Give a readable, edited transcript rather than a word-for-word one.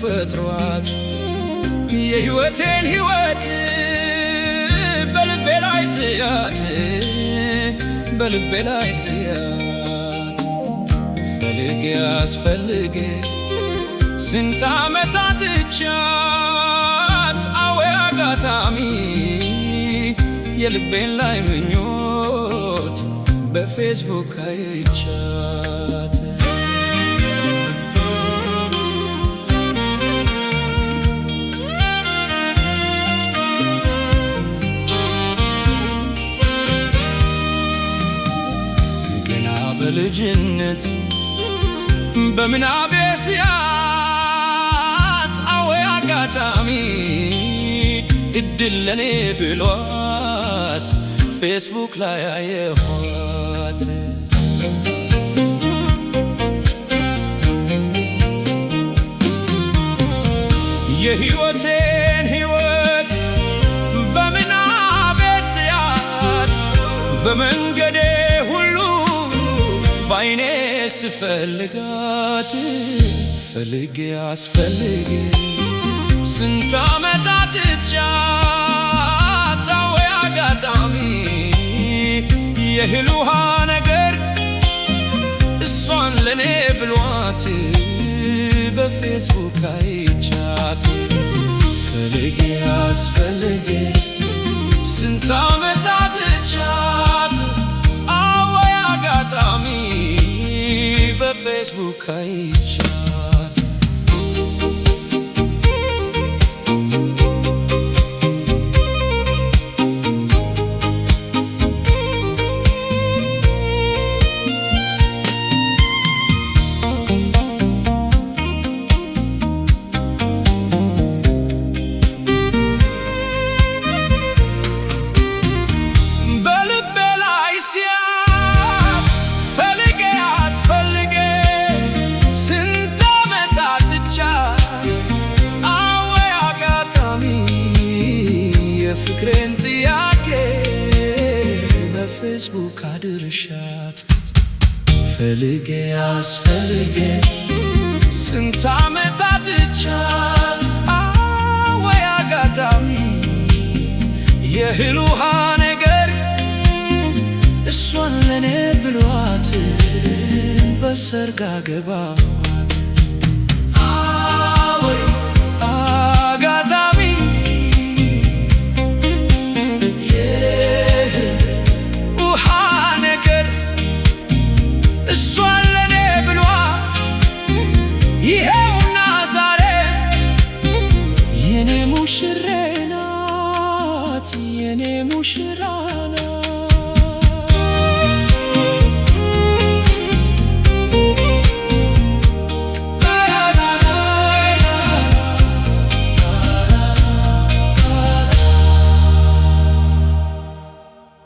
ፈጥሯት የሕይወቴን ሕይወት በልቤ ላይ ስያት በልቤ ላይ ስያት ፈልጌ አስፈልጌ ስንት ዓመታት ቻት አወ አጋጣሚ የልቤን ላይ ምኞት በፌስቡክ አይቻት ገና በልጅነት በምናቤ ስያት አወ አጋጣሚ እድል ለኔ ብሏት ፌስቡክ ላይ አየኋት የሕይወቴን ሕይወት በምናቤ ስያት በመንገዴ ሁሉ ባይኔ ስፈልጋት ፈልጌ አስፈልጌ ስንት ዓመታት ቻት አወ አጋጣሚ የእህል ውሃ ነገር እሷን ለኔ ብሏት በፌስቡክ አይቻት ፈልጌ አስፈልጌ ስንት ዓመታት ቻት አወ አጋጣሚ በፌስቡክ አይቻት ፍቅሬን ጥያቄ በፌስቡክ አድርሻት ፈልጌ አስፈልጌ ስንት ዓመታት ቻት አወ አጋጣሚ የእህል ውሃ ነገር እሷን ለኔ ብሏት በሰርግ አገባሁ